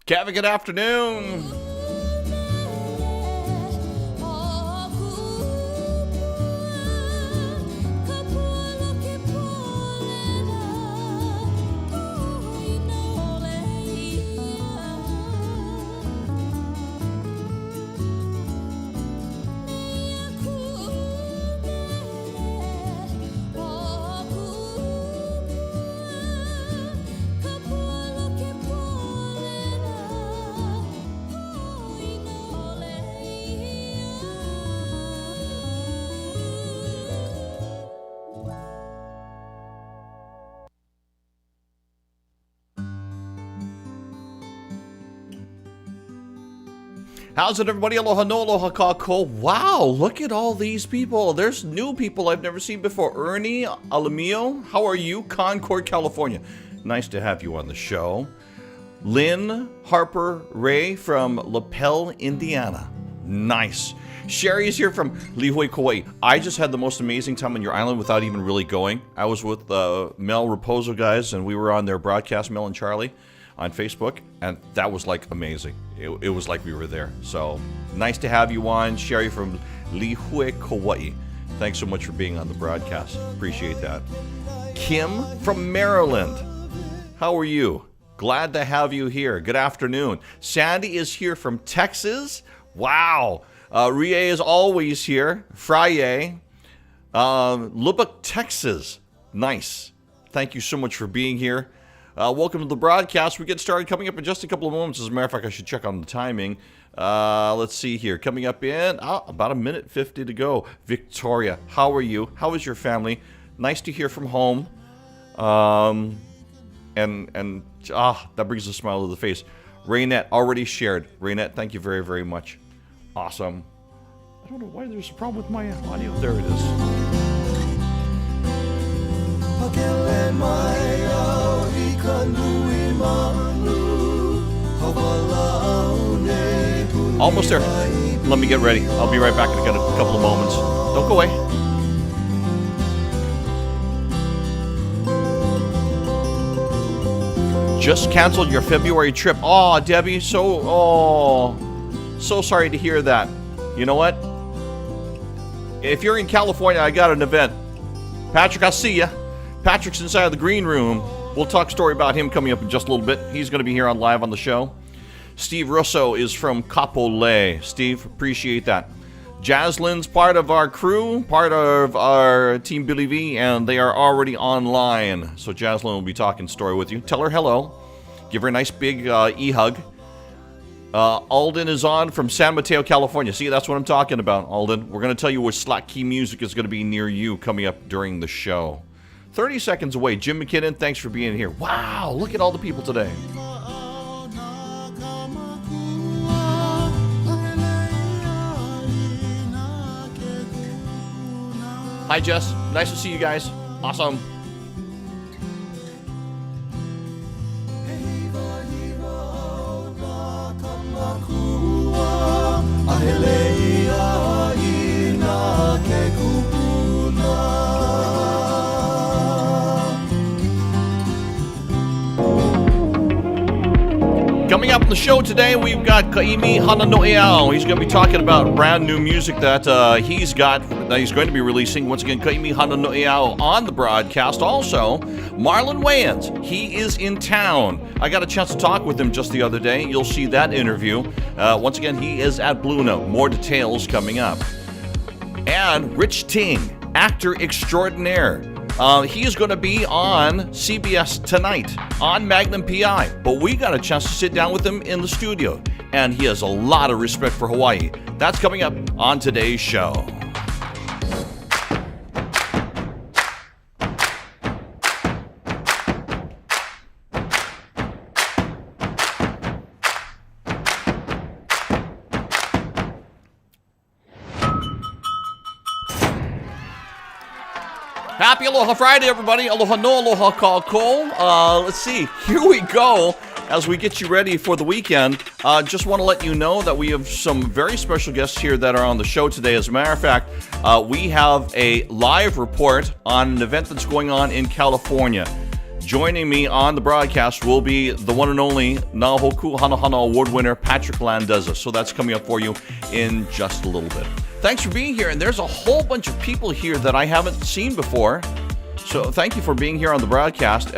Kevin, good afternoon. How's it, everybody? Aloha no, aloha kako. Wow, look at all these people. There's new people I've never seen before. Ernie Alamio, how are you? Concord, California. Nice to have you on the show. Lynn Harper Ray from LaPel, Indiana. Nice. Sherry is here from Lihue, Kauai. I just had the most amazing time on your island without even really going. I was with Mel Raposo guys, and we were on their broadcast, Mel and Charlie, on Facebook, and that was like amazing. It was like we were there. So nice to have you on, Sherry from Lihue, Kauai. Thanks so much for being on the broadcast. Appreciate that. Kim from Maryland. How are you? Glad to have you here. Good afternoon. Sandy is here from Texas. Wow. Rie is always here. Fraye. Lubbock, Texas. Nice. Thank you so much for being here. Welcome to the broadcast. We get started coming up in just a couple of moments. As a matter of fact, I should check on the timing. Let's see here. Coming up in about a minute 50 to go. Victoria, how are you? How is your family? Nice to hear from home. That brings a smile to the face. Raynette already shared. Raynette, thank you very, very much. Awesome. I don't know why there's a problem with my audio. There it is. Almost there. Let me get ready. I'll be right back in a couple of moments. Don't go away. Just canceled your February trip. Oh, Debbie, so sorry to hear that. You know what? If you're in California, I got an event. Patrick, I'll see ya. Patrick's inside of the green room. We'll talk story about him coming up in just a little bit. He's going to be here on live on the show. Steve Russo is from Kapolei. Steve, appreciate that. Jaslyn's part of our crew, part of our Team Billy V, and they are already online. So Jaslyn will be talking story with you. Tell her hello. Give her a nice big e-hug. Alden is on from San Mateo, California. See, that's what I'm talking about, Alden. We're going to tell you where Slackkey music is going to be near you coming up during the show. 30 seconds away. Jim McKinnon, thanks for being here. Wow, look at all the people today. Hi, Jess. Nice to see you guys. Awesome. Coming up on the show today, we've got Kaimi Hananoeao. He's going to be talking about brand new music that he's going to be releasing. Once again, Kaimi Hananoeao on the broadcast. Also, Marlon Wayans. He is in town. I got a chance to talk with him just the other day. You'll see that interview. Once again, he is at Blue Note. More details coming up. And Rich Ting, actor extraordinaire. He is going to be on CBS tonight on Magnum PI, but we got a chance to sit down with him in the studio, and he has a lot of respect for Hawaii. That's coming up on today's show. Happy Aloha Friday, everybody. Aloha no, aloha kako. Let's see. Here we go as we get you ready for the weekend. Just want to let you know that we have some very special guests here that are on the show today. As a matter of fact, we have a live report on an event that's going on in California. Joining me on the broadcast will be the one and only Nahoku Hana Award winner, Patrick Landeza. So that's coming up for you in just a little bit. Thanks for being here. And there's a whole bunch of people here that I haven't seen before. So thank you for being here on the broadcast.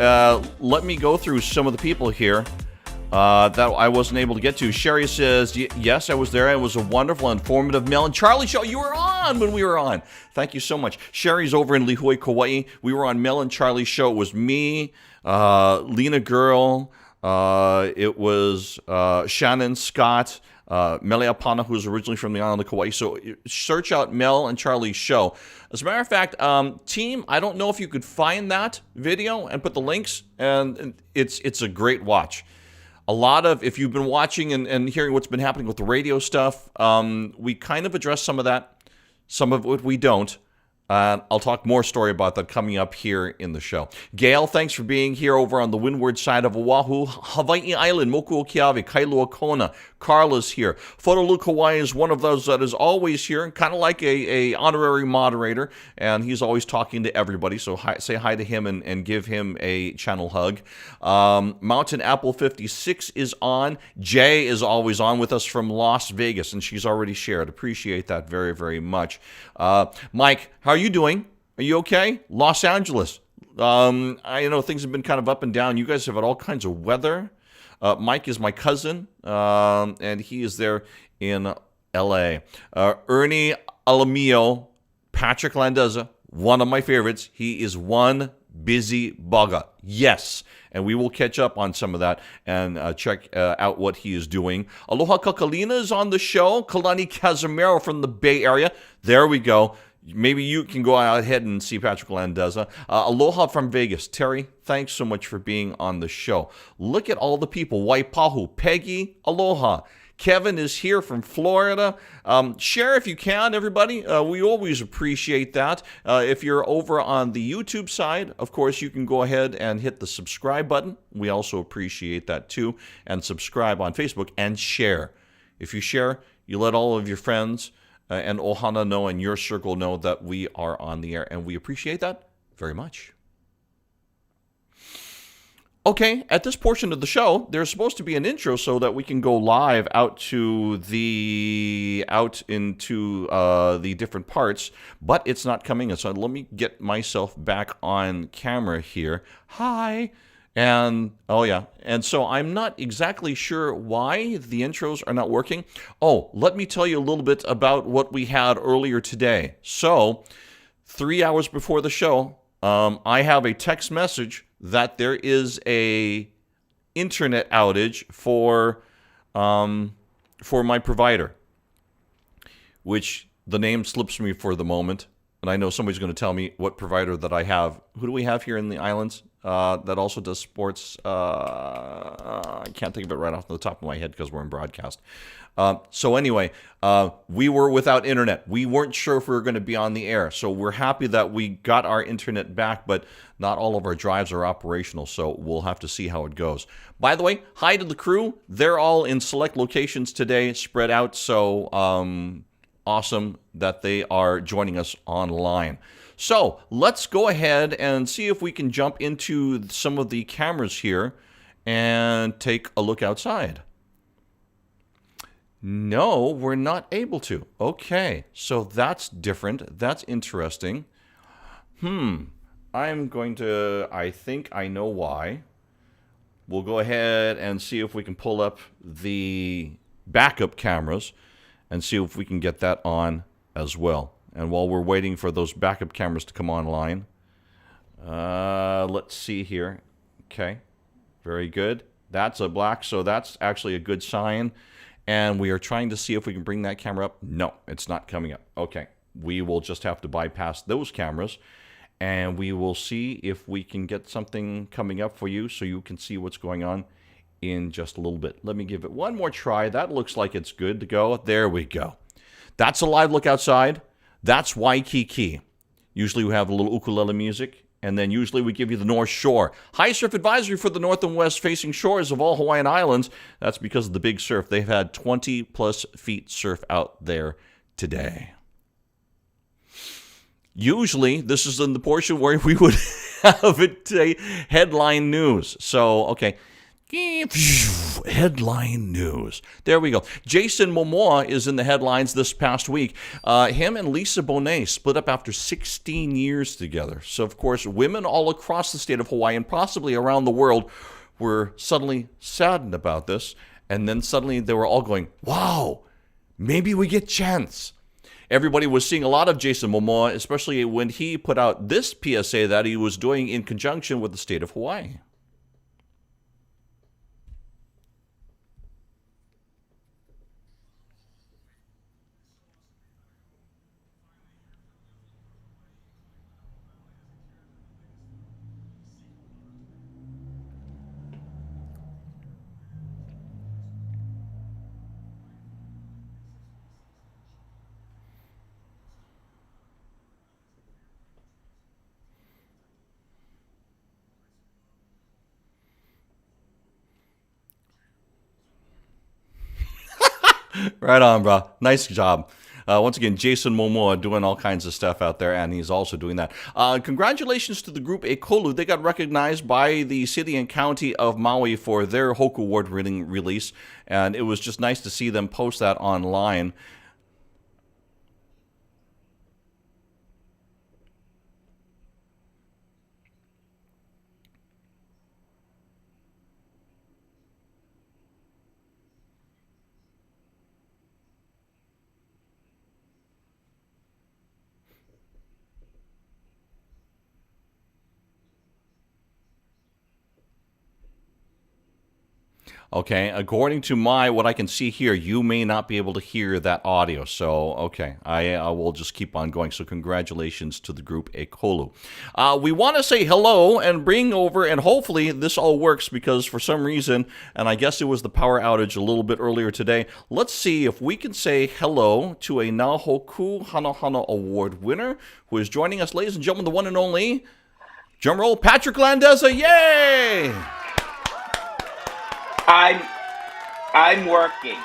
Let me go through some of the people here that I wasn't able to get to. Sherry says, yes, I was there. It was a wonderful, informative Mel and Charlie show. You were on when we were on. Thank you so much. Sherry's over in Lihue, Kauai. We were on Mel and Charlie's show. It was me, Lena Girl. It was Shannon Scott, Meleapana, who's originally from the island of Kauai. So search out Mel and Charlie's show. As a matter of fact, team, I don't know if you could find that video and put the links, and it's a great watch. A lot of, if you've been watching and hearing what's been happening with the radio stuff, we kind of address some of that, some of it we don't. I'll talk more story about that coming up here in the show. Gail, thanks for being here over on the windward side of Oahu. Hawaii Island, Moku Okeawe, Kailua Kona. Carla's here. Honolulu, Kauai is one of those that is always here, kind of like a honorary moderator, and he's always talking to everybody, so say hi to him and give him a channel hug. Mountain Apple 56 is on. Jay is always on with us from Las Vegas, and she's already shared. Appreciate that very, very much. Mike, how are you doing? Are you okay? Los Angeles. I know things have been kind of up and down. You guys have had all kinds of weather. Mike is my cousin, and he is there in L.A. Ernie Alamio, Patrick Landeza, one of my favorites. He is one busy bugger. Yes, and we will catch up on some of that and check out what he is doing. Aloha Kakalina is on the show. Kalani Casimiro from the Bay Area. There we go. Maybe you can go ahead and see Patrick Landeza. Aloha from Vegas. Terry, thanks so much for being on the show. Look at all the people. Waipahu, Peggy, aloha. Kevin is here from Florida. Share if you can, everybody. We always appreciate that. If you're over on the YouTube side, of course, you can go ahead and hit the subscribe button. We also appreciate that too. And subscribe on Facebook and share. If you share, you let all of your friends and Ohana know and your circle know that we are on the air, and we appreciate that very much. Okay, at this portion of the show, there's supposed to be an intro so that we can go live out into the different parts, but it's not coming in. So let me get myself back on camera here. Hi. And, oh yeah, and so I'm not exactly sure why the intros are not working. Oh, let me tell you a little bit about what we had earlier today. So, 3 hours before the show, I have a text message that there is a internet outage for my provider, which the name slips me for the moment. And I know somebody's going to tell me what provider that I have. Who do we have here in the islands that also does sports? I can't think of it right off the top of my head because we're in broadcast. So anyway, we were without internet. We weren't sure if we were going to be on the air. So we're happy that we got our internet back, but not all of our drives are operational. So we'll have to see how it goes. By the way, hi to the crew. They're all in select locations today, spread out. So awesome that they are joining us online. So let's go ahead and see if we can jump into some of the cameras here and take a look outside. No, we're not able to. Okay, so that's different. That's interesting. I'm going to, I think I know why. We'll go ahead and see if we can pull up the backup cameras and see if we can get that on as well. And while we're waiting for those backup cameras to come online, let's see here. Okay, very good. That's a black, so that's actually a good sign. And we are trying to see if we can bring that camera up. No, it's not coming up. Okay, we will just have to bypass those cameras, and we will see if we can get something coming up for you so you can see what's going on in just a little bit. Let me give it one more try. That looks like it's good to go. There we go. That's a live look outside. That's Waikiki. Usually we have a little ukulele music, and then usually we give you the North Shore. High surf advisory for the north and west facing shores of all Hawaiian Islands. That's because of the big surf. They've had 20 plus feet surf out there today. Usually, this is in the portion where we would have it today. Headline news. So, okay. Headline news. There we go. Jason Momoa is in the headlines this past week. Him and Lisa Bonet split up after 16 years together. So, of course, women all across the state of Hawaii and possibly around the world were suddenly saddened about this. And then suddenly they were all going, wow, maybe we get chance. Everybody was seeing a lot of Jason Momoa, especially when he put out this PSA that he was doing in conjunction with the state of Hawaii. Right on, bro. Nice job. Once again, Jason Momoa doing all kinds of stuff out there, and he's also doing that. Congratulations to the group Ekolu. They got recognized by the city and county of Maui for their Hoku Award-winning release, and it was just nice to see them post that online. Okay, according to what I can see here, you may not be able to hear that audio. So, okay, I will just keep on going. So, congratulations to the group Ekolu. We want to say hello and bring over, and hopefully this all works because for some reason, and I guess it was the power outage a little bit earlier today, let's see if we can say hello to a Nahoku Hanohano Award winner who is joining us, ladies and gentlemen, the one and only, drumroll, Patrick Landeza. Yay! I'm working.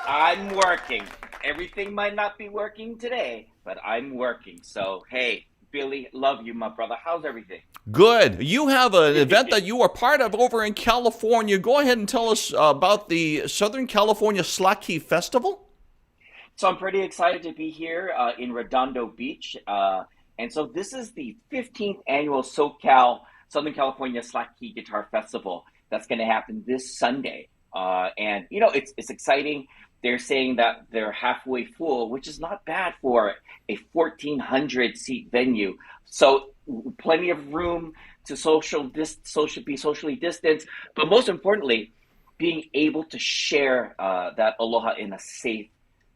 I'm working. Everything might not be working today, but I'm working. So, hey, Billy, love you, my brother. How's everything? Good. You have an event that you are part of over in California. Go ahead and tell us about the Southern California Slackkey Festival. So I'm pretty excited to be here in Redondo Beach. And so this is the 15th annual Southern California Slackkey Guitar Festival. That's going to happen this Sunday. And, you know, it's exciting. They're saying that they're halfway full, which is not bad for a 1,400 seat venue. So plenty of room to be socially distanced. But most importantly, being able to share that aloha in a safe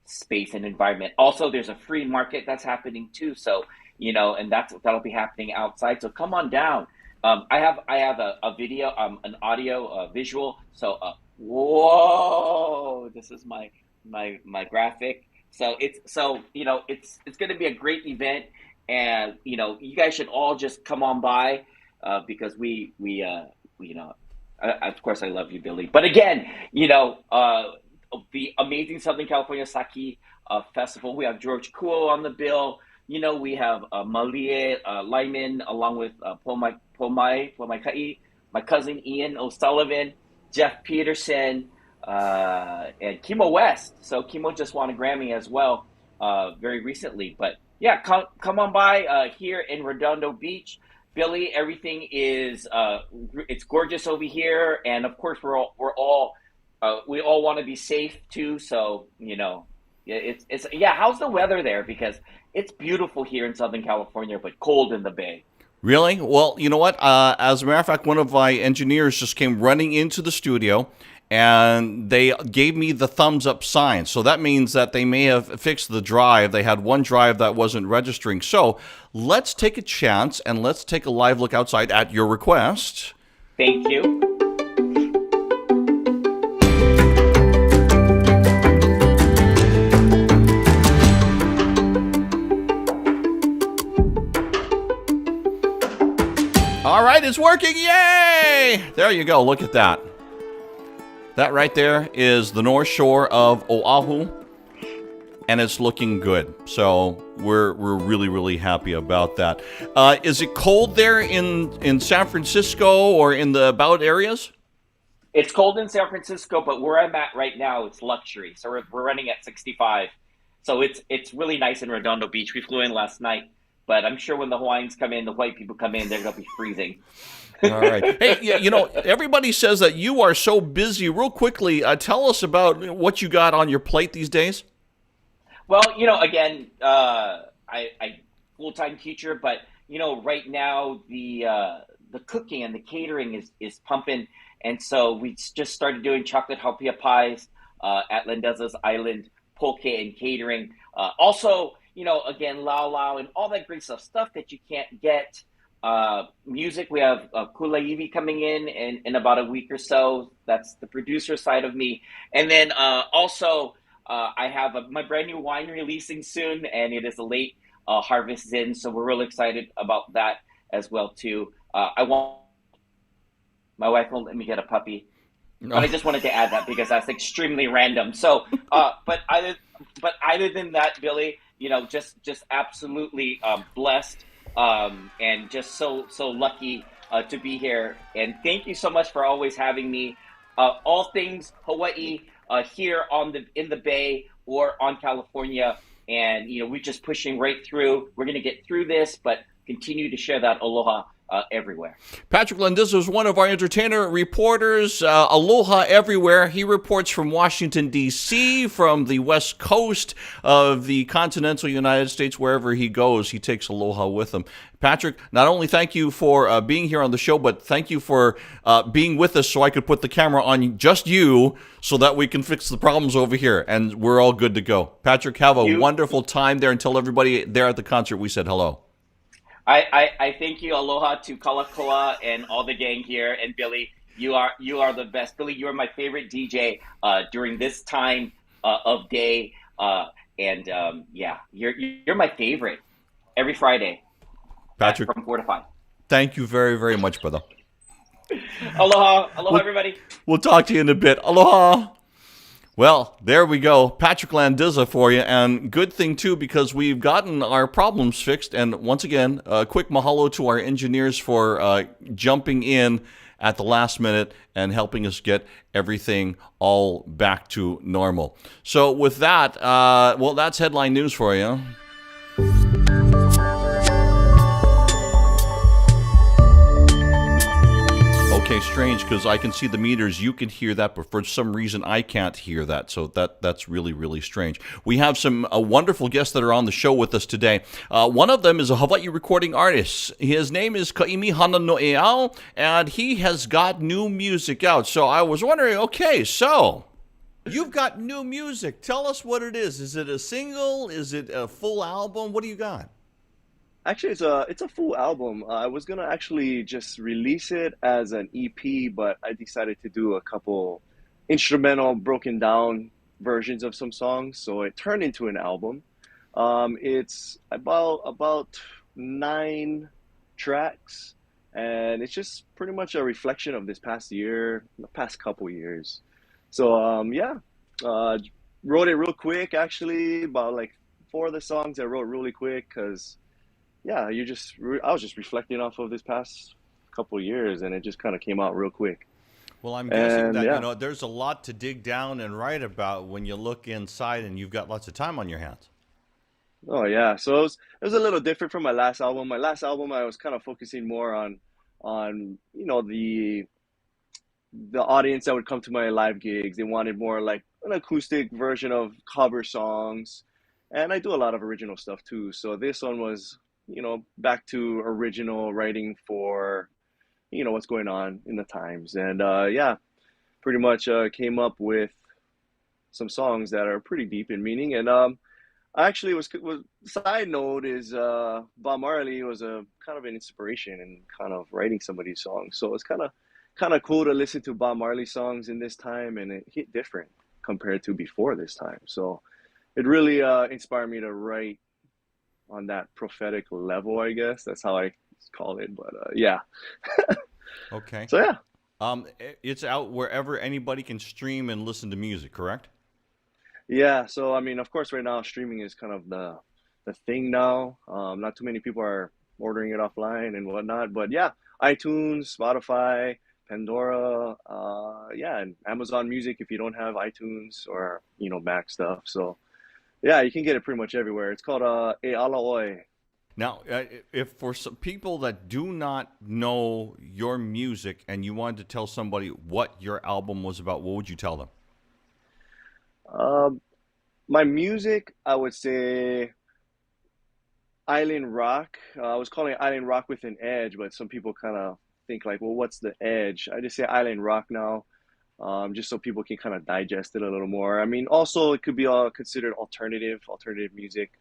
space and environment. Also, there's a free market that's happening too. So, you know, and that'll be happening outside. So come on down. I have a video, an audio, a visual. So, whoa, this is my graphic. So it's going to be a great event, and you know, you guys should all just come on by because we of course I love you, Billy. But again, you know, the amazing Southern California Slackkey Festival. We have George Kuo on the bill. You know, we have Malie Lyman along with Pomai, my cousin Ian O'Sullivan, Jeff Peterson, and Kimo West. So Kimo just won a Grammy as well very recently. But yeah, come on by here in Redondo Beach. Billy, everything is it's gorgeous over here, and of course we all want to be safe too. So you know, it's how's the weather there? Because it's beautiful here in Southern California, but cold in the Bay. Really? Well, you know what? As a matter of fact, one of my engineers just came running into the studio, and they gave me the thumbs up sign. So that means that they may have fixed the drive. They had one drive that wasn't registering. So let's take a chance, and let's take a live look outside at your request. Thank you. All right, it's working. Yay! There you go. Look at that. That right there is the north shore of Oahu. and it's looking good. So we're really, really happy about that. Is it cold there in San Francisco or in the about areas? It's cold in San Francisco, but where I'm at right now, it's luxury. So we're running at 65. So it's really nice in Redondo Beach. We flew in last night, but I'm sure when the Hawaiians come in, the white people come in, they're going to be freezing. All right. Hey, you know, everybody says that you are so busy. Real quickly, tell us about what you got on your plate these days. Well, again, I full-time teacher, but right now the cooking and the catering is pumping, and so we just started doing chocolate haupia pies at Lendeza's Island, poke and catering. Also, again, Lao Lao and all that great stuff that you can't get. Music, we have Kulaivi coming in about a week or so. That's the producer side of me. And then also I have my brand new wine releasing soon, and it is a late harvest Zin, so we're really excited about that as well too. My wife won't let me get a puppy, but I just wanted to add that because that's extremely random. So but other than that, Billy, just absolutely blessed. And just so lucky to be here. And thank you so much for always having me. All things Hawaii here in the Bay or on California, and we're just pushing right through. We're going to get through this, but continue to share that aloha everywhere. Patrick Lendiz is one of our entertainer reporters. Aloha everywhere. He reports from Washington, D.C., from the west coast of the continental United States. Wherever he goes, he takes aloha with him. Patrick, not only thank you for being here on the show, but thank you for being with us so I could put the camera on just you so that we can fix the problems over here, and we're all good to go. Patrick, have a wonderful time there, and tell everybody there at the concert we said hello. I thank you. Aloha to Kalakoa and all the gang here. And Billy, you are the best. Billy, you are my favorite DJ during this time of day. Yeah, you're my favorite every Friday. Patrick, from 4 to 5. Thank you very, very much, brother. Aloha, everybody. We'll talk to you in a bit. Aloha. Well, there we go. Patrick Landiza for you. And good thing, too, because we've gotten our problems fixed. And once again, a quick mahalo to our engineers for jumping in at the last minute and helping us get everything all back to normal. So with that, well, that's headline news for you. Okay, strange, because I can see the meters. You can hear that, but for some reason I can't hear that. So that's really, really strange. We have some wonderful guests that are on the show with us today. One of them is a Hawaii recording artist. His name is Kaimi Hananoeao, and he has got new music out. So I was wondering, okay, so you've got new music. Tell us what it is. Is it a single? Is it a full album? What do you got? Actually, it's a full album. I was gonna actually just release it as an EP, but I decided to do a couple instrumental, broken down versions of some songs, so it turned into an album. It's about 9 tracks, and it's just pretty much a reflection of this past year, the past couple years. So wrote it real quick. Actually, about like 4 of the songs I wrote really quick because. Yeah, I was just reflecting off of this past couple of years, and it just kind of came out real quick. Well, I'm guessing that there's a lot to dig down and write about when you look inside, and you've got lots of time on your hands. Oh yeah, so it was a little different from my last album. My last album, I was kind of focusing more on the audience that would come to my live gigs. They wanted more like an acoustic version of cover songs, and I do a lot of original stuff too. So this one was. Back to original writing for, what's going on in the times. And pretty much came up with some songs that are pretty deep in meaning. And I actually was side note is Bob Marley was a kind of an inspiration in kind of writing some of these songs. So it's kind of cool to listen to Bob Marley songs in this time, and it hit different compared to before this time. So it really inspired me to write on that prophetic level, I guess. That's how I call it. But yeah. Okay. So yeah. It's out wherever anybody can stream and listen to music, correct? Yeah, so I mean, of course, right now streaming is kind of the thing now. Not too many people are ordering it offline and whatnot, but yeah, iTunes, Spotify, Pandora, yeah, and Amazon Music if you don't have iTunes or Mac stuff. So yeah, you can get it pretty much everywhere. It's called E Alaoi. Now, if for some people that do not know your music and you wanted to tell somebody what your album was about, what would you tell them? Um, my music, I would say island rock. I was calling it island rock with an edge, but some people kind of think like, well, what's the edge? I just say island rock now, just so people can kind of digest it a little more. I mean, also it could be all considered alternative music,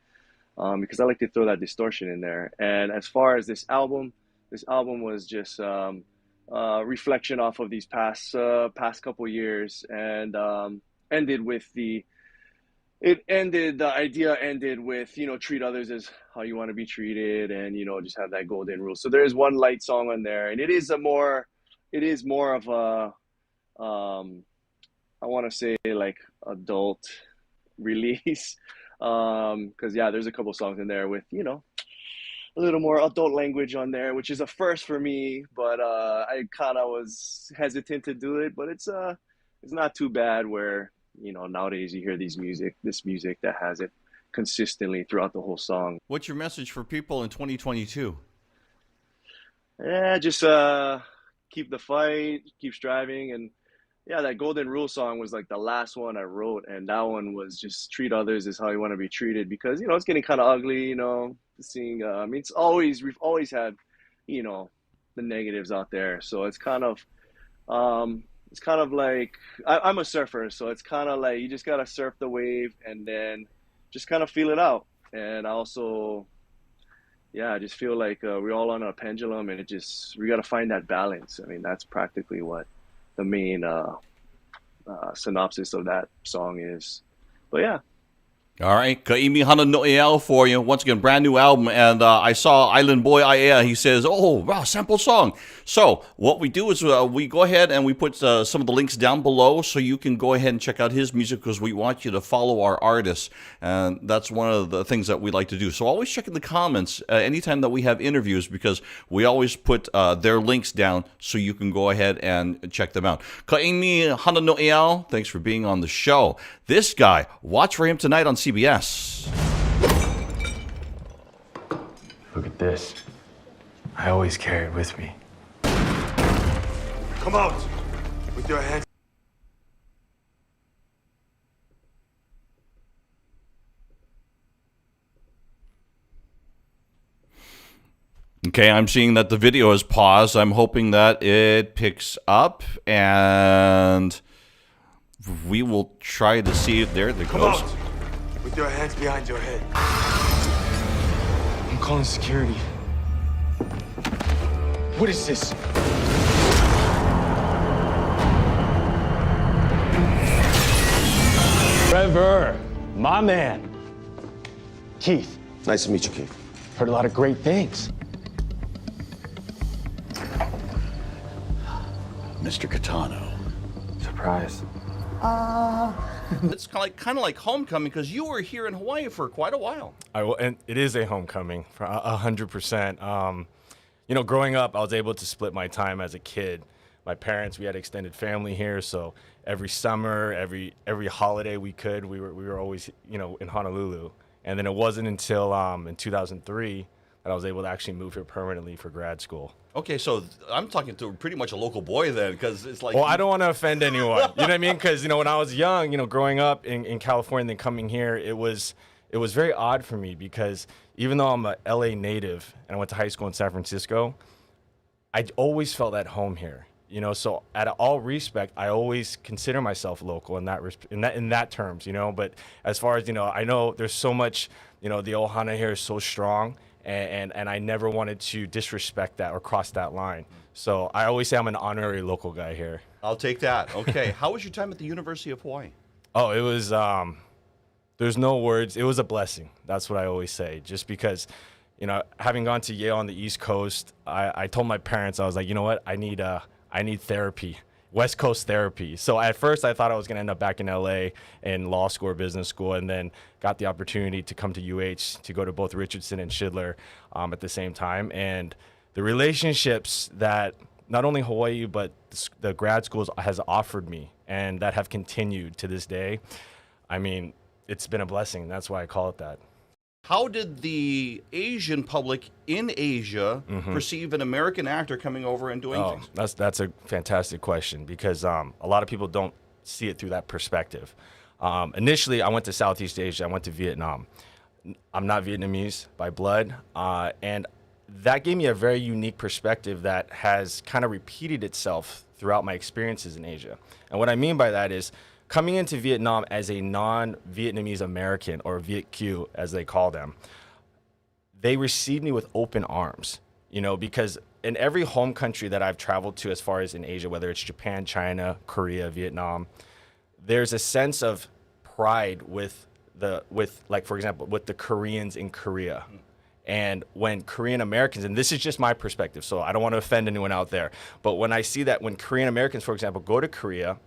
because I like to throw that distortion in there. And as far as this album was just reflection off of these past couple years, and ended with the idea ended with, treat others as how you want to be treated, and, just have that golden rule. So there's one light song on there, and it is more of I want to say like adult release. Because yeah, there's a couple songs in there with, a little more adult language on there, which is a first for me, but I kind of was hesitant to do it, but it's not too bad where, nowadays you hear this music that has it consistently throughout the whole song. What's your message for people in 2022? Yeah, just keep the fight, keep striving, and yeah, that Golden Rule song was like the last one I wrote, and that one was just treat others as how you want to be treated, because it's getting kind of ugly, seeing. I mean, we've always had, the negatives out there, so it's kind of like I'm a surfer, so it's kind of like you just gotta surf the wave and then just kind of feel it out. And also, yeah, I just feel like we're all on a pendulum, and we gotta find that balance. I mean, that's practically what the main synopsis of that song is. But yeah. All right, Kaimi Hana Noel for you. Once again, brand new album. And I saw Island Boy Aya. He says, oh, wow, sample song. So what we do is we go ahead and we put some of the links down below so you can go ahead and check out his music, because we want you to follow our artists. And that's one of the things that we like to do. So always check in the comments anytime that we have interviews, because we always put their links down so you can go ahead and check them out. Kaimi Hana Noel, thanks for being on the show. This guy, watch for him tonight on CBS. Look at this. I always carry it with me. Come out with your hands. Okay, I'm seeing that the video is paused. I'm hoping that it picks up, and we will try to see if there it Come goes. out with your hands behind your head. I'm calling security. What is this? Trevor, my man. Keith. Nice to meet you, Keith. Heard a lot of great things. Mr. Catano. Surprise. It's kind of like homecoming, because you were here in Hawaii for quite a while. And it is a homecoming for 100%. Growing up, I was able to split my time as a kid. My parents, we had extended family here, so every summer, every holiday we were always in Honolulu. And then it wasn't until in 2003 that I was able to actually move here permanently for grad school. Okay, so I'm talking to pretty much a local boy then, because it's like... Well, I don't want to offend anyone. You know what I mean? Because, when I was young, growing up in California and then coming here, it was very odd for me, because even though I'm a LA native and I went to high school in San Francisco, I always felt at home here. So at all respect, I always consider myself local in that terms, But as far as, I know there's so much, the Ohana here is so strong. And I never wanted to disrespect that or cross that line. So I always say I'm an honorary local guy here. I'll take that. Okay. How was your time at the University of Hawaii? Oh, it was, there's no words. It was a blessing. That's what I always say. Just because, having gone to Yale on the East Coast, I told my parents, I was like, you know what? I need therapy. West Coast therapy. So at first I thought I was going to end up back in LA in law school or business school, and then got the opportunity to come to UH to go to both Richardson and Schindler at the same time. And the relationships that not only Hawaii, but the grad schools has offered me and that have continued to this day, I mean, it's been a blessing. That's why I call it that. How did the Asian public in Asia perceive an American actor coming over and doing things? That's a fantastic question, because a lot of people don't see it through that perspective. Initially, I went to Southeast Asia. I went to Vietnam. I'm not Vietnamese by blood, and that gave me a very unique perspective that has kind of repeated itself throughout my experiences in Asia. And what I mean by that is, coming into Vietnam as a non-Vietnamese American, or Viet Q as they call them, they received me with open arms, you know, because in every home country that I've traveled to as far as in Asia, whether it's Japan, China, Korea, Vietnam, there's a sense of pride with like, for example, with the Koreans in Korea. And when Korean Americans, and this is just my perspective, so I don't want to offend anyone out there, but when I see that when Korean Americans, for example, go to Korea,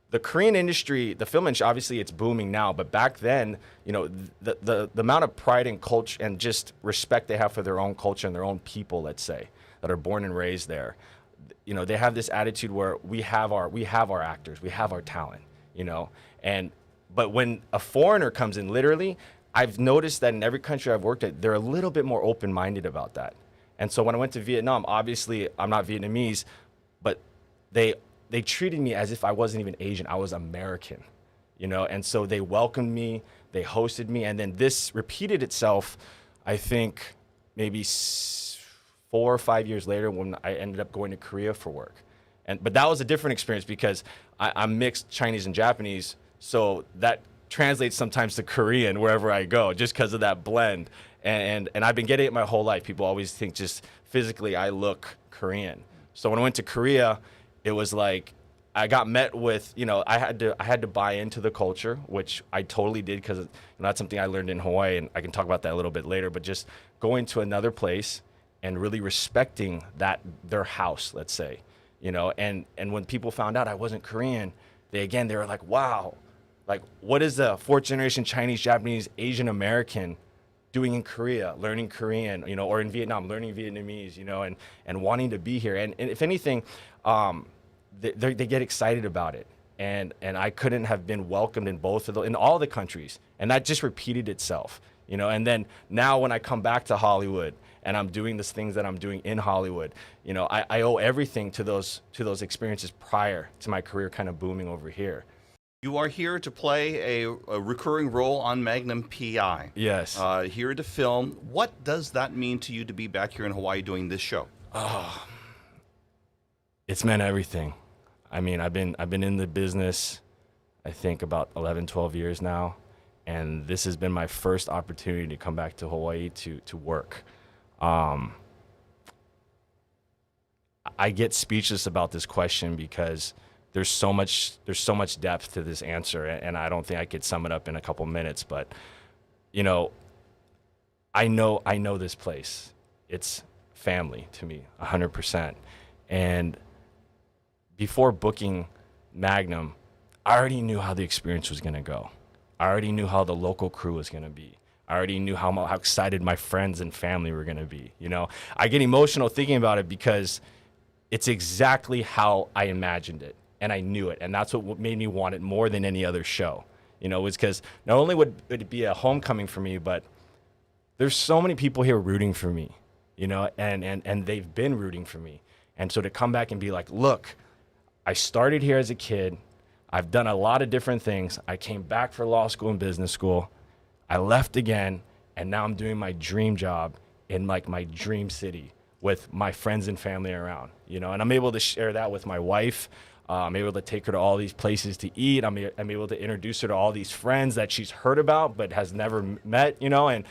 the Korean industry, the film industry, obviously it's booming now, but back then, you know, the amount of pride and culture and just respect they have for their own culture and their own people, let's say, that are born and raised there, you know, they have this attitude where we have our actors, we have our talent, you know, but when a foreigner comes in, literally, I've noticed that in every country I've worked at, they're a little bit more open-minded about that. And so when I went to Vietnam, obviously I'm not Vietnamese, but they treated me as if I wasn't even Asian. I was American, you know? And so they welcomed me, they hosted me, and then this repeated itself, I think, maybe 4 or 5 years later when I ended up going to Korea for work. But that was a different experience because I'm mixed Chinese and Japanese, so that translates sometimes to Korean wherever I go, just because of that blend. And I've been getting it my whole life. People always think just physically I look Korean. So when I went to Korea, it was like I got met with, you know, I had to buy into the culture, which I totally did, because that's something I learned in Hawaii, and I can talk about that a little bit later. But just going to another place and really respecting their house, let's say, you know. And when people found out I wasn't Korean, they were like, wow, like what is a fourth generation Chinese, Japanese, Asian American doing in Korea, learning Korean, you know, or in Vietnam, learning Vietnamese, you know, and wanting to be here. And if anything, they get excited about it. And I couldn't have been welcomed in in all the countries. And that just repeated itself, you know. And then now when I come back to Hollywood and I'm doing the things that I'm doing in Hollywood, you know, I owe everything to those experiences prior to my career kind of booming over here. You are here to play a recurring role on Magnum PI. Yes. Here to film. What does that mean to you to be back here in Hawaii doing this show? Oh, it's meant everything. I mean, I've been in the business, I think about 11, 12 years now, and this has been my first opportunity to come back to Hawaii to work. I get speechless about this question because there's so much depth to this answer, and I don't think I could sum it up in a couple minutes. But you know, I know this place. It's family to me, 100%. And before booking Magnum, I already knew how the experience was gonna go. I already knew how the local crew was gonna be. I already knew how excited my friends and family were gonna be. You know, I get emotional thinking about it because it's exactly how I imagined it. And I knew it, and that's what made me want it more than any other show. You know, was because not only would it be a homecoming for me, but there's so many people here rooting for me, you know, and they've been rooting for me. And so to come back and be like, look, I started here as a kid. I've done a lot of different things. I came back for law school and business school. I left again, and now I'm doing my dream job in like my dream city with my friends and family around, you know, and I'm able to share that with my wife. I'm able to take her to all these places to eat. I'm able to introduce her to all these friends that she's heard about but has never met, you know, and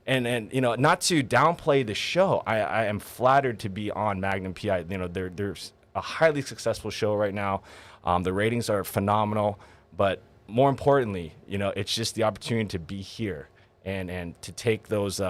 you know, not to downplay the show. I am flattered to be on Magnum PI. You know, there's a highly successful show right now. The ratings are phenomenal, but more importantly, you know, it's just the opportunity to be here and to take those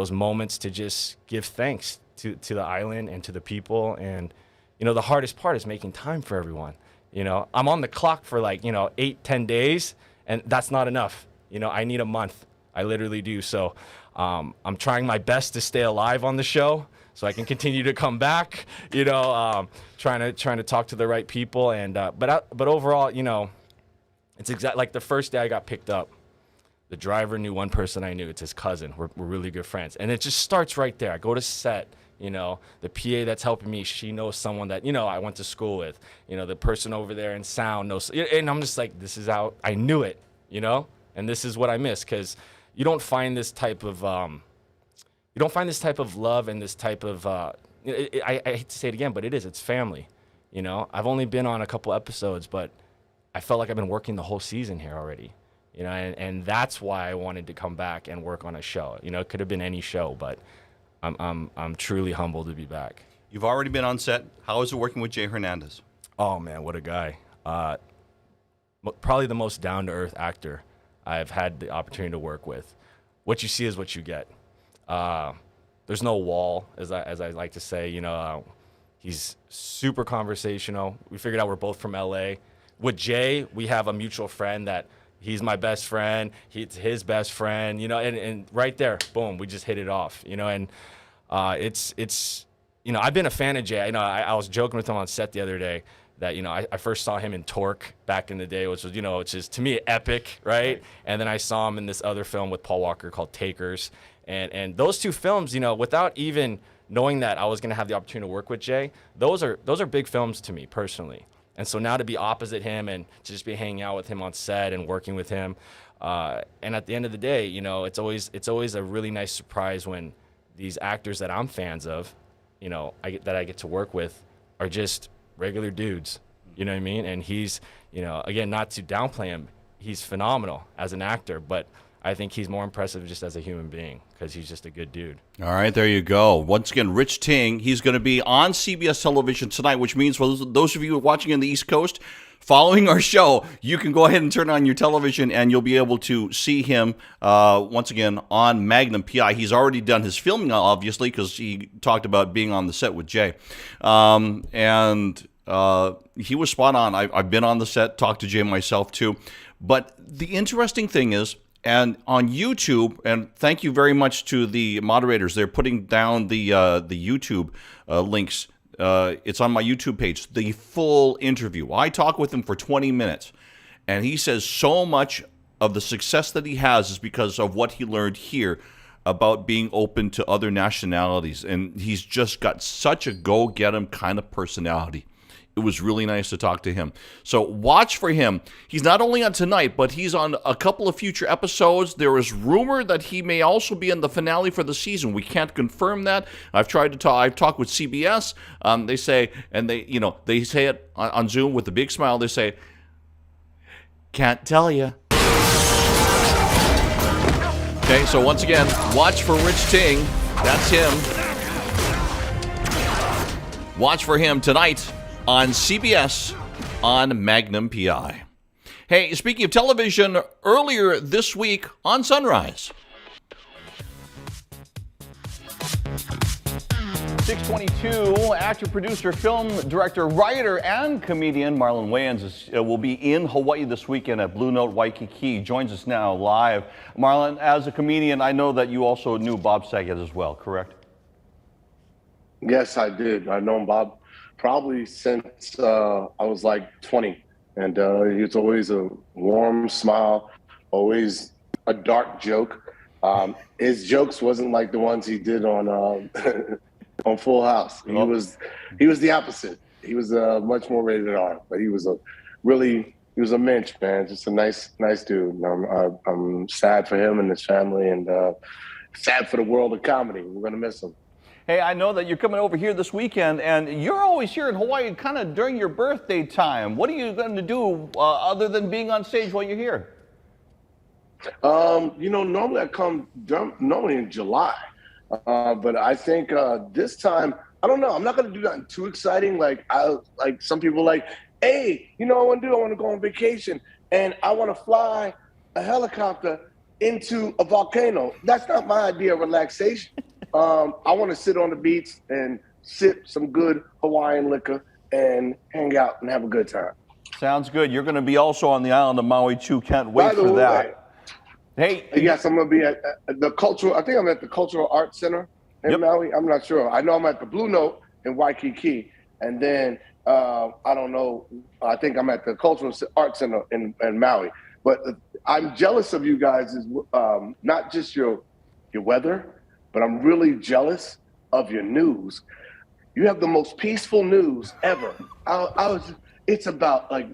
moments to just give thanks to the island and to the people. And you know, the hardest part is making time for everyone. You know, I'm on the clock for like, 8-10 days, and that's not enough. You know, I need a month. I literally do. So I'm trying my best to stay alive on the show so I can continue to come back, trying to talk to the right people. And but overall, it's exactly like the first day I got picked up. The driver knew one person I knew. It's his cousin. We're really good friends. And it just starts right there. I go to set, the PA that's helping me, she knows someone that, I went to school with. The person over there in sound knows. And I'm just like, this is how I knew it, and this is what I miss, because you don't find this type of love and this type of I hate to say it again, but it's family. I've only been on a couple episodes, but I felt like I've been working the whole season here already. And that's why I wanted to come back and work on a show. It could have been any show, but I'm truly humbled to be back. You've already been on set. How is it working with Jay Hernandez? Oh man, what a guy! Probably the most down-to-earth actor I've had the opportunity to work with. What you see is what you get. There's no wall, as I like to say. He's super conversational. We figured out we're both from LA. With Jay, we have a mutual friend that he's my best friend. He's his best friend. And right there, boom, we just hit it off. And it's I've been a fan of Jay. I was joking with him on set the other day that I first saw him in Torque back in the day, which was which is to me epic, right? And then I saw him in this other film with Paul Walker called Takers, and those two films, without even knowing that I was going to have the opportunity to work with Jay, those are big films to me personally. And so now to be opposite him and to just be hanging out with him on set and working with him, and at the end of the day, it's always a really nice surprise when these actors that I'm fans of, that I get to work with, are just regular dudes. You know what I mean? And he's, again, not to downplay him, he's phenomenal as an actor, but I think he's more impressive just as a human being because he's just a good dude. All right, there you go. Once again, Rich Ting, he's going to be on CBS television tonight, which means for those of you watching on the East Coast, following our show, you can go ahead and turn on your television and you'll be able to see him once again on Magnum PI. He's already done his filming, obviously, because he talked about being on the set with Jay. And he was spot on. I've been on the set, talked to Jay myself too. But the interesting thing is, and on YouTube, and thank you very much to the moderators. They're putting down the YouTube links. It's on my YouTube page, the full interview. I talk with him for 20 minutes, and he says so much of the success that he has is because of what he learned here about being open to other nationalities. And he's just got such a go-get-'em kind of personality. It was really nice to talk to him. So watch for him. He's not only on tonight, but he's on a couple of future episodes. There is rumor that he may also be in the finale for the season. We can't confirm that. I've talked with CBS. They say, and they say it on Zoom with a big smile. They say, "Can't tell you." Okay, so once again, watch for Rich Ting. That's him. Watch for him tonight on CBS on Magnum PI. Hey, speaking of television, earlier this week on Sunrise. 622, actor, producer, film director, writer, and comedian Marlon Wayans will be in Hawaii this weekend at Blue Note Waikiki. He joins us now live. Marlon, as a comedian, I know that you also knew Bob Saget as well, correct? Yes, I did. I've known Bob probably since I was like 20. And he was always a warm smile, always a dark joke. His jokes wasn't like the ones he did on on Full House. He was the opposite. He was much more rated R, but he was a mensch, man. Just a nice dude. And I'm sad for him and his family, and sad for the world of comedy. We're gonna miss him. Hey, I know that you're coming over here this weekend, and you're always here in Hawaii kind of during your birthday time. What are you going to do other than being on stage while you're here? Normally I come normally in July, but I think this time, I don't know. I'm not going to do nothing too exciting. Like some people like, hey, I want to go on vacation, and I want to fly a helicopter into a volcano. That's not my idea of relaxation. I want to sit on the beach and sip some good Hawaiian liquor and hang out and have a good time. Sounds good. You're going to be also on the island of Maui too. Can't wait By the for way, that. Hey, yes, I'm going to be at the cultural. I think I'm at the Cultural Arts Center in Maui. I'm not sure. I know I'm at the Blue Note in Waikiki, and then I don't know. I think I'm at the Cultural Arts Center in Maui. But I'm jealous of you guys. Is not just your weather, but I'm really jealous of your news. You have the most peaceful news ever. It's about like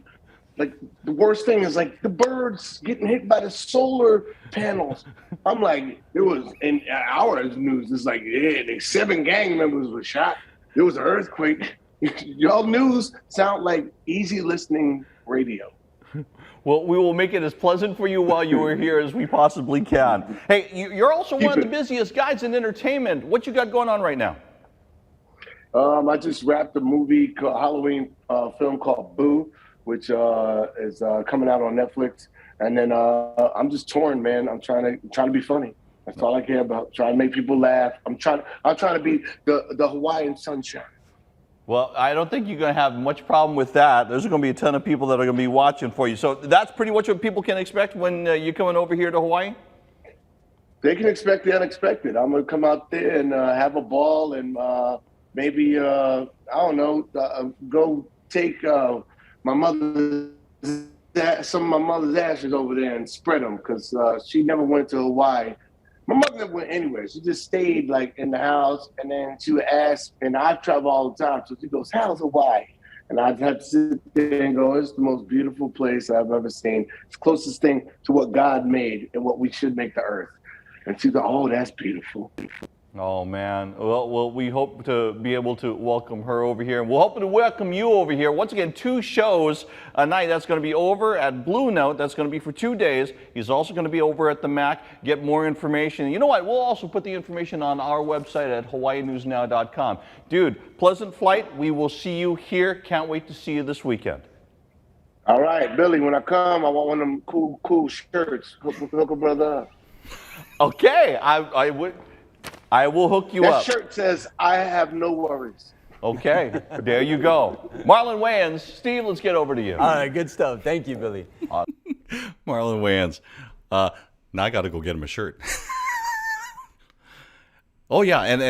the worst thing is like the birds getting hit by the solar panels. I'm like, it was in our news. It's like, yeah, 7 gang members were shot. There was an earthquake. Y'all news sound like easy listening radio. Well, we will make it as pleasant for you while you are here as we possibly can. Hey, you're also one of the busiest guys in entertainment. What you got going on right now? I just wrapped a movie Halloween film called Boo, which is coming out on Netflix. And then I'm just touring, man. I'm trying to be funny. That's all I care about. Trying to make people laugh. I'm trying to be the Hawaiian sunshine. Well, I don't think you're going to have much problem with that. There's going to be a ton of people that are going to be watching for you. So that's pretty much what people can expect when you're coming over here to Hawaii? They can expect the unexpected. I'm going to come out there and have a ball and maybe, I don't know, go take some of my mother's ashes over there and spread them because she never went to Hawaii. My mother never went anywhere. She just stayed like in the house, and then she would ask, and I travel all the time, so she goes, "How's Hawaii?" And I'd have to sit there and go, "It's the most beautiful place I've ever seen. It's the closest thing to what God made and what we should make the earth." And she'd go, "Oh, that's beautiful." Oh, man. Well, we hope to be able to welcome her over here. And we'll hope to welcome you over here. Once again, 2 shows a night. That's going to be over at Blue Note. That's going to be for 2 days. He's also going to be over at the MAC. Get more information. You know what? We'll also put the information on our website at hawaiinewsnow.com. Dude, pleasant flight. We will see you here. Can't wait to see you this weekend. All right, Billy, when I come, I want one of them cool shirts. Hook a brother up. Okay, I will hook you up. That shirt says, "I have no worries." Okay, there you go. Marlon Wayans, Steve, let's get over to you. All right, good stuff. Thank you, Billy. Marlon Wayans. Now I got to go get him a shirt. Oh, yeah, and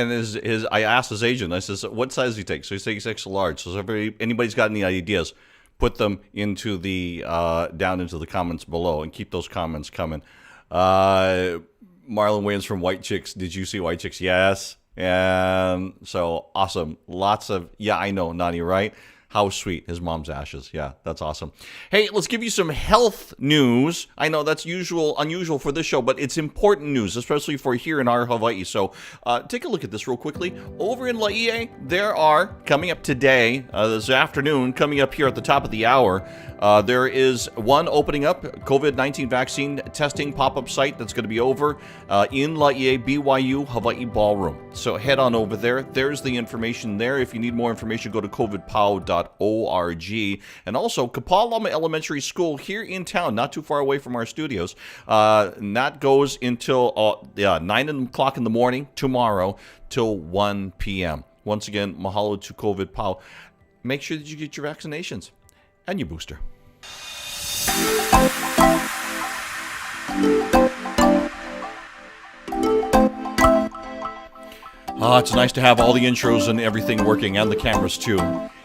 I asked his agent, I says, what size does he take? So he takes extra large. So if anybody's got any ideas, put them into down into the comments below and keep those comments coming. Marlon Wayans from White Chicks. Did you see White Chicks? Yes. And so awesome. Lots of, yeah, I know, Nani, right? How sweet. His mom's ashes. Yeah, that's awesome. Hey, let's give you some health news. I know that's unusual for this show, but it's important news, especially for here in our Hawaii. So take a look at this real quickly. Over in Laie, there are, coming up today, this afternoon, coming up here at the top of the hour, there is one opening up, COVID-19 vaccine testing pop-up site that's going to be over in Laie, BYU Hawaii Ballroom. So head on over there. There's the information there. If you need more information, go to covidpow.org. And also, Kapalama Elementary School here in town, not too far away from our studios. And that goes until 9 o'clock in the morning tomorrow till 1 p.m. Once again, mahalo to COVID Pow. Make sure that you get your vaccinations and your booster. It's nice to have all the intros and everything working, and the cameras too.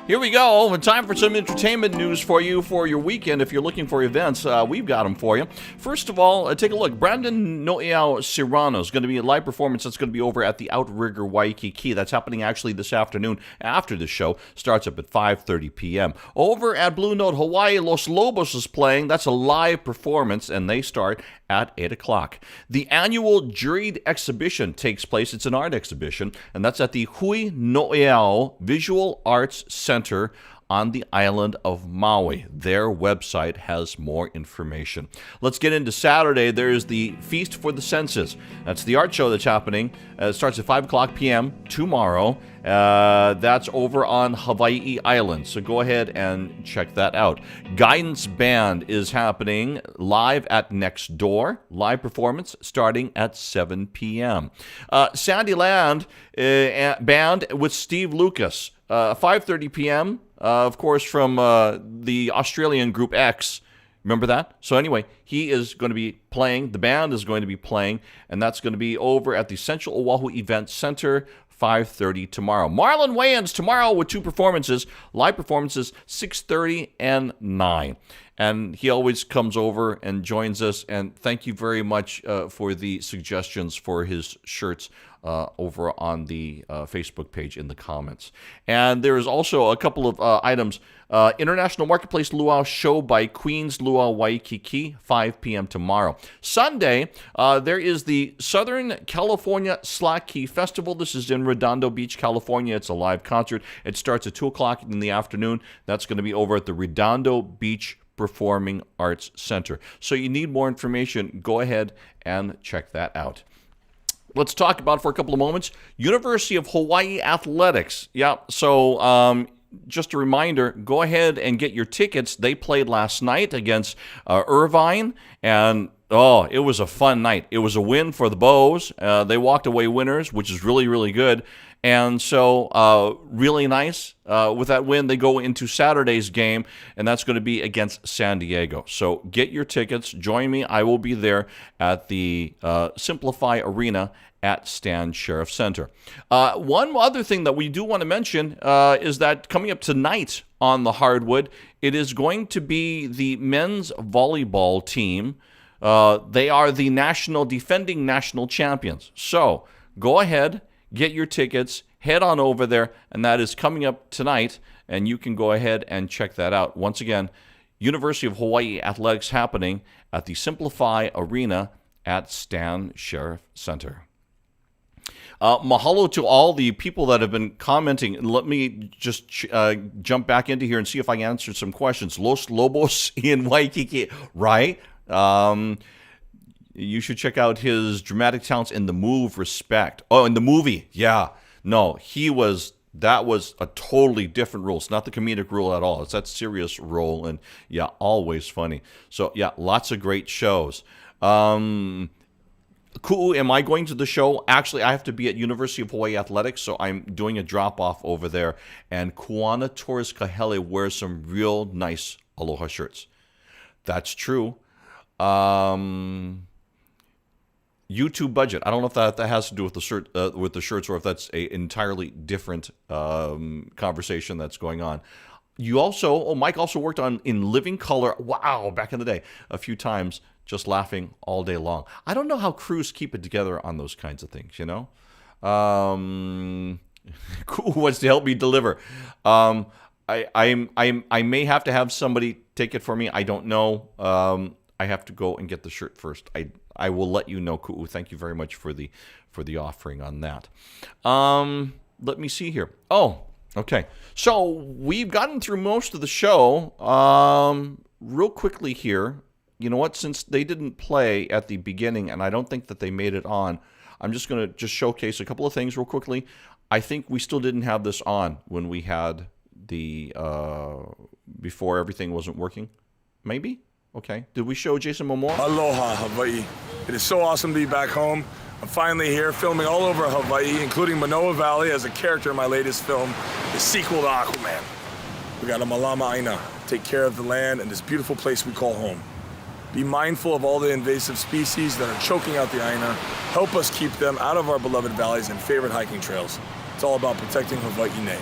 Here we go. Time for some entertainment news for you for your weekend. If you're looking for events, we've got them for you. First of all, take a look. Brandon Noeau Serrano is going to be a live performance that's going to be over at the Outrigger Waikiki. That's happening actually this afternoon after the show. Starts up at 5:30 p.m. Over at Blue Note Hawaii, Los Lobos is playing. That's a live performance, and they start at 8 o'clock. The annual juried exhibition takes place. It's an art exhibition, and that's at the Hui Noeau Visual Arts Center on the island of Maui. Their website has more information. Let's get into Saturday. There's the Feast for the Senses. That's the art show that's happening. It starts at 5 o'clock p.m. tomorrow. That's over on Hawaii Island, so go ahead and check that out. Guidance Band is happening live at Next Door. Live performance starting at 7 p.m. Sandyland Band with Steve Lucas. 5:30 p.m. of course, from the Australian Group X. Remember that? So anyway, he is going to be playing. The band is going to be playing, and that's going to be over at the Central Oahu Event Center, 5:30 tomorrow. Marlon Wayans tomorrow with 2 performances, live performances, 6:30 and 9. And he always comes over and joins us. And thank you very much for the suggestions for his shirts over on the Facebook page in the comments. And there is also a couple of items. International Marketplace Luau Show by Queens Luau Waikiki, 5 p.m. tomorrow. Sunday, there is the Southern California Slackkey Festival. This is in Redondo Beach, California. It's a live concert. It starts at 2 o'clock in the afternoon. That's going to be over at the Redondo Beach Performing Arts Center. So you need more information, go ahead and check that out. Let's talk about for a couple of moments University of Hawaii Athletics. Yeah, so just a reminder, go ahead and get your tickets. They played last night against Irvine, and it was a fun night. It was a win for the Bows. They walked away winners, which is really, really good. And so really nice. With that win, they go into Saturday's game, and that's going to be against San Diego. So get your tickets. Join me. I will be there at the Simplify Arena at Stan Sheriff Center. One other thing that we do want to mention is that coming up tonight on the hardwood, it is going to be the men's volleyball team. They are the defending national champions. So go ahead, get your tickets, head on over there, and that is coming up tonight, and you can go ahead and check that out. Once again, University of Hawaii Athletics happening at the Simplify Arena at Stan Sheriff Center. Mahalo to all the people that have been commenting. Let me just jump back into here and see if I can answer some questions. Los Lobos in Waikiki, right? You should check out his dramatic talents in the move Respect. Oh, in the movie. Yeah. No, that was a totally different role. It's not the comedic role at all. It's that serious role, and yeah, always funny. So yeah, lots of great shows. Ku'u, am I going to the show? Actually, I have to be at University of Hawaii Athletics, so I'm doing a drop-off over there. And Kuana Torres Kahele wears some real nice Aloha shirts. That's true. YouTube budget. I don't know if that has to do with the shirt, with the shirts, or if that's an entirely different conversation that's going on. Mike also worked in Living Color. Wow, back in the day, a few times, just laughing all day long. I don't know how crews keep it together on those kinds of things. You know, who wants to help me deliver? I may have to have somebody take it for me. I don't know. I have to go and get the shirt first. I will let you know, Ku'u. Thank you very much for the offering on that. Let me see here. Oh, okay. So we've gotten through most of the show. Real quickly here, you know what? Since they didn't play at the beginning, and I don't think that they made it on, I'm just going to showcase a couple of things real quickly. I think we still didn't have this on when we had the before everything wasn't working. Maybe? Okay. Did we show Jason Momoa? Aloha, Hawaii. It is so awesome to be back home. I'm finally here filming all over Hawaii, including Manoa Valley as a character in my latest film, the sequel to Aquaman. We got a Malama Aina, take care of the land and this beautiful place we call home. Be mindful of all the invasive species that are choking out the Aina. Help us keep them out of our beloved valleys and favorite hiking trails. It's all about protecting Hawaii Nei,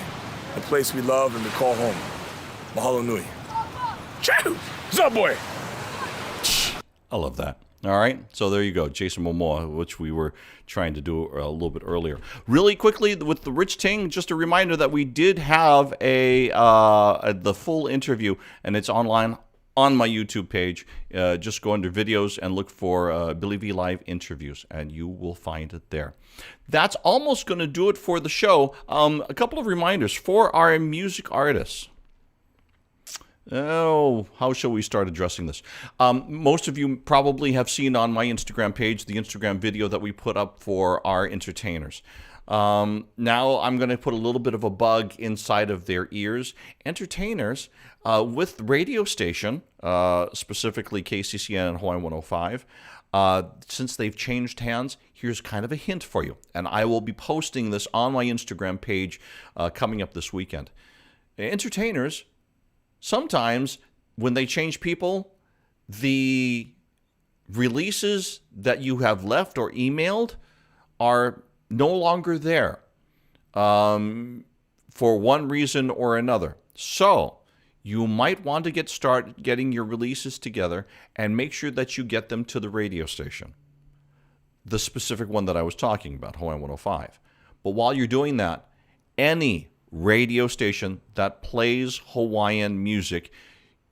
the place we love and we call home. Mahalo nui. Chau! What's up, boy? I love that. All right, so there you go, Jason Momoa, which we were trying to do a little bit earlier. Really quickly, with the Rich Ting, just a reminder that we did have the full interview, and it's online on my YouTube page. Just go under videos and look for Billy V Live interviews, and you will find it there. That's almost going to do it for the show. A couple of reminders for our music artists. Oh, how shall we start addressing this? Most of you probably have seen on my Instagram page the Instagram video that we put up for our entertainers. Now I'm going to put a little bit of a bug inside of their ears. Entertainers with the radio station, specifically KCCN and Hawaiian 105, since they've changed hands, here's kind of a hint for you. And I will be posting this on my Instagram page coming up this weekend. entertainers, sometimes when they change people, the releases that you have left or emailed are no longer there for one reason or another. So you might want to start getting your releases together and make sure that you get them to the radio station. The specific one that I was talking about, Hawaiian 105. But while you're doing that, any radio station that plays Hawaiian music,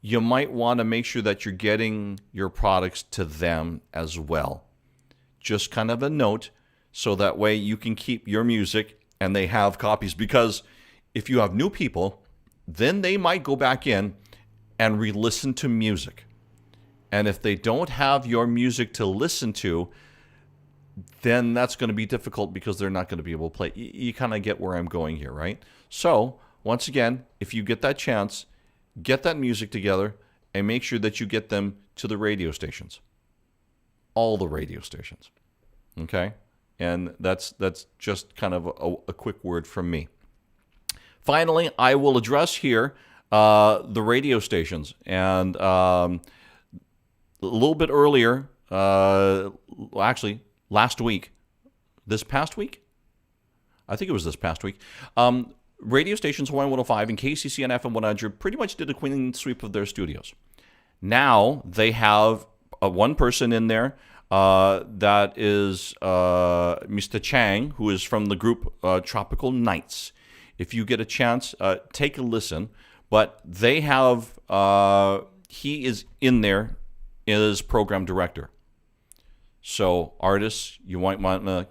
you might want to make sure that you're getting your products to them as well. Just kind of a note, so that way you can keep your music and they have copies. Because if you have new people, then they might go back in and re-listen to music. And if they don't have your music to listen to, then that's going to be difficult because they're not going to be able to play. You kind of get where I'm going here, right? So, once again, if you get that chance, get that music together and make sure that you get them to the radio stations. All the radio stations. Okay? And that's just kind of a quick word from me. Finally, I will address here the radio stations. And a little bit earlier, actually, last week, this past week? I think it was this past week. Radio stations, Hawaiian 105 and KCC and FM 100 pretty much did a clean sweep of their studios. Now they have one person in there that is Mr. Chang, who is from the group Tropical Nights. If you get a chance, take a listen. But they have, he is in there as program director. So artists, you might want to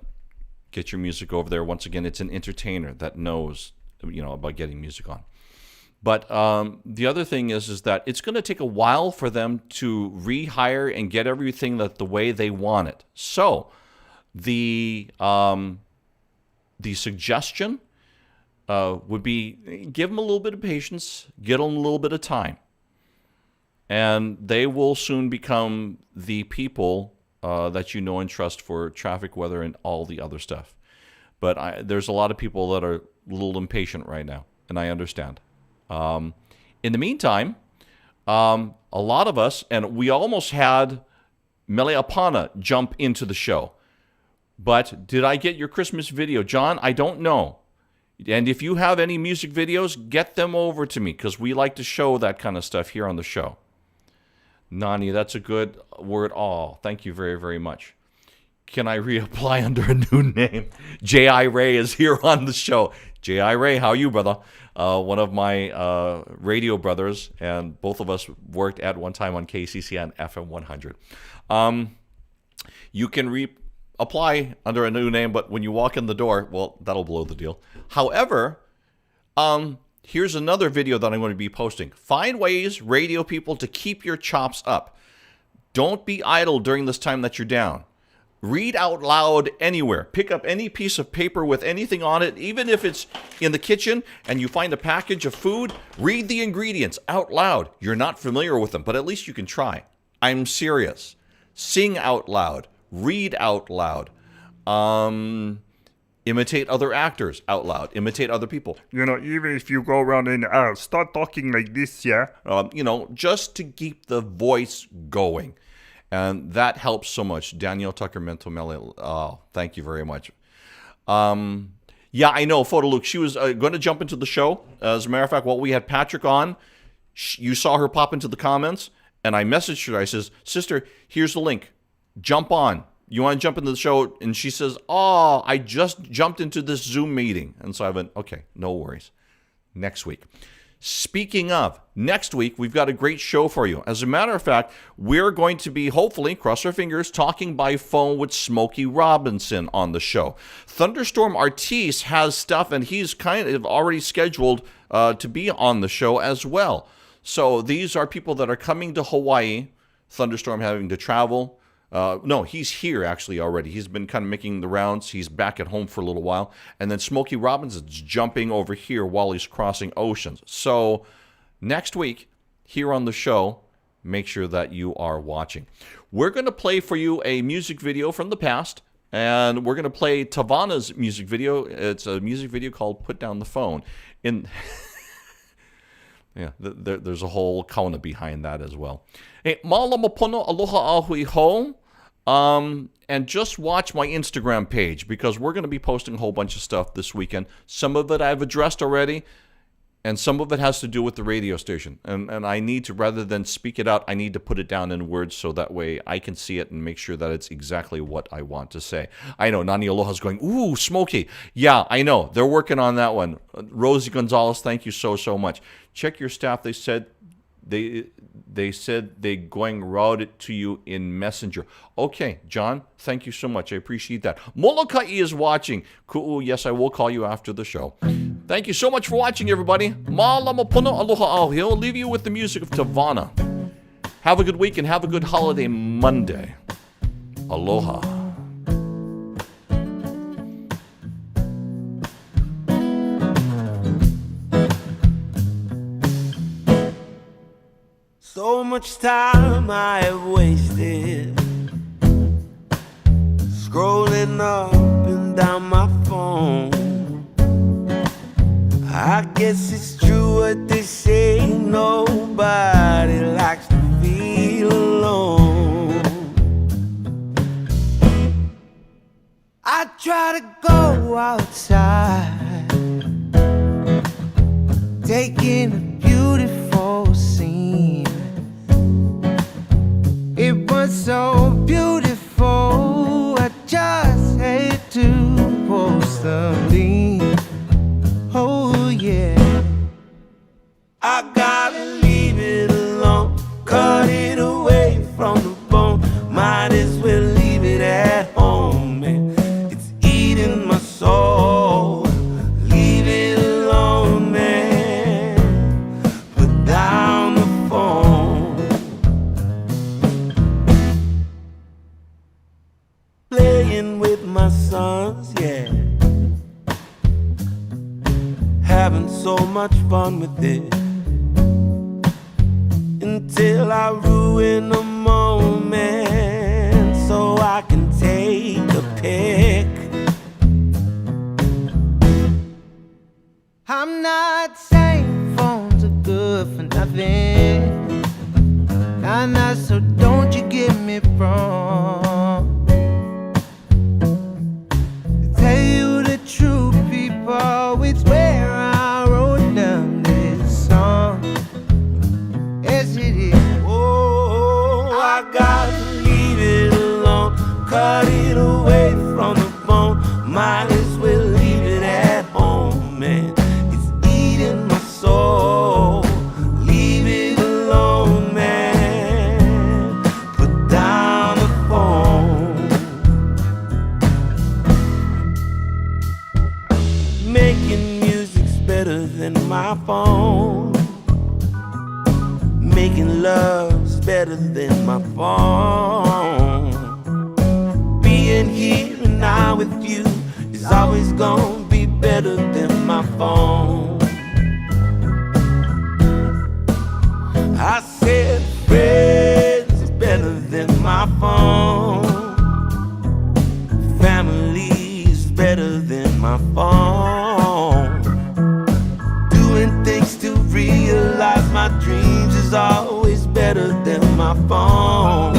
get your music over there. Once again, it's an entertainer that knows, about getting music on. But the other thing is that it's going to take a while for them to rehire and get everything the way they want it. So the suggestion would be give them a little bit of patience, get them a little bit of time, and they will soon become the people that you know and trust for traffic, weather, and all the other stuff. But there's a lot of people that are a little impatient right now, and I understand. In the meantime, a lot of us, and we almost had Meleapana jump into the show. But did I get your Christmas video? John, I don't know. And if you have any music videos, get them over to me, because we like to show that kind of stuff here on the show. Nani, that's a good word. Oh, thank you very, very much. Can I reapply under a new name? J.I. Ray is here on the show. J.I. Ray, how are you, brother? One of my radio brothers, and both of us worked at one time on KCC and FM 100. You can reapply under a new name, but when you walk in the door, well, that'll blow the deal. However, here's another video that I'm going to be posting. Find ways, radio people, to keep your chops up. Don't be idle during this time that you're down. Read out loud anywhere. Pick up any piece of paper with anything on it, even if it's in the kitchen and you find a package of food. Read the ingredients out loud. You're not familiar with them, but at least you can try. I'm serious. Sing out loud. Read out loud. Imitate other actors out loud. Imitate other people. Even if you go around and start talking like this, yeah? Just to keep the voice going. And that helps so much. Danielle Tucker Mentomele, oh, thank you very much. Yeah, I know, Photo Luke, she was going to jump into the show. As a matter of fact, while we had Patrick on, you saw her pop into the comments, and I messaged her. I says, sister, here's the link. Jump on. You want to jump into the show? And she says, oh, I just jumped into this Zoom meeting. And so I went, okay, no worries. Next week. Speaking of, next week, we've got a great show for you. As a matter of fact, we're going to be, hopefully, cross our fingers, talking by phone with Smokey Robinson on the show. Thunderstorm Artis has stuff, and he's kind of already scheduled to be on the show as well. So these are people that are coming to Hawaii, Thunderstorm having to travel. No, he's here actually already. He's been kind of making the rounds. He's back at home for a little while. And then Smokey Robinson's jumping over here while he's crossing oceans. So next week, here on the show, make sure that you are watching. We're going to play for you a music video from the past. And we're going to play Tavana's music video. It's a music video called Put Down the Phone. Yeah, there's a whole kauna behind that as well. Hey, malama pono, aloha ahui ho. And just watch my Instagram page because we're going to be posting a whole bunch of stuff this weekend. Some of it I've addressed already, and some of it has to do with the radio station. And I need to, rather than speak it out, I need to put it down in words so that way I can see it and make sure that it's exactly what I want to say. I know, Nani Aloha's going, ooh, smoky. Yeah, I know. They're working on that one. Rosie Gonzalez, thank you so much. Check your staff. They said they're going route it to you in Messenger. Okay, John, thank you so much. I appreciate that. Molokai is watching. Ku'u, yes, I will call you after the show. Thank you so much for watching, everybody. Malamapono aloha au. He'll leave you with the music of Tavana. Have a good week and have a good holiday Monday. Aloha. So much time I have wasted scrolling up and down my phone. I guess it's true what they say, nobody likes to feel alone. I try to go outside, taking a beautiful scene. It was so beautiful, I just hate to post a lean. Oh yeah, I gotta leave it alone, cut it away from the bone. Might as well leave it at home, man. It's eating my soul. Leave it alone, man. Put down the phone. Playing with my sons, yeah. Having so much fun with it, until I ruin the moment so I can take a pic. I'm not saying phones are good for nothing, nah, so don't you get me wrong. To tell you the truth, people, it's where I wrote down this song. Yes, it is. Oh, I gotta leave it alone, cut it away from the phone. Might as well leave it at home, man. It's eating my soul. Leave it alone, man. Put down the phone. Making music's better than my phone. Making love's better than my phone. Being here and now with you is always gonna be better than my phone. I said friends is better than my phone. Family's better than my phone. Doing things to realize my dreams is always better than my phone.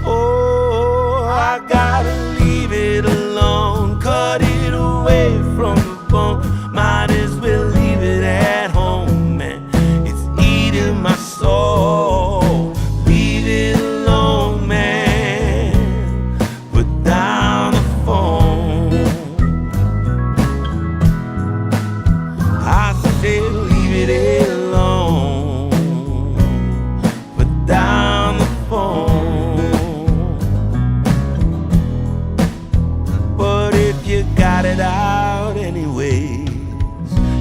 Oh, I gotta leave it alone, cut it away from the phone. Might as well leave it at home, man. It's eating my soul. Leave it alone, man. Put down the phone. I said leave it alone. Put down the phone. But if you got it out anyways,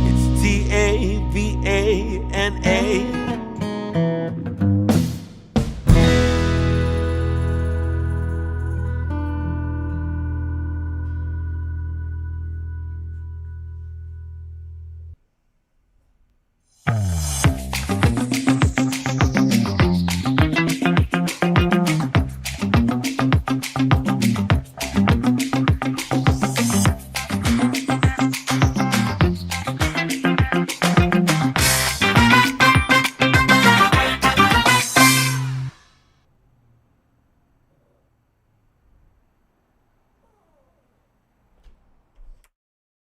it's TAVANA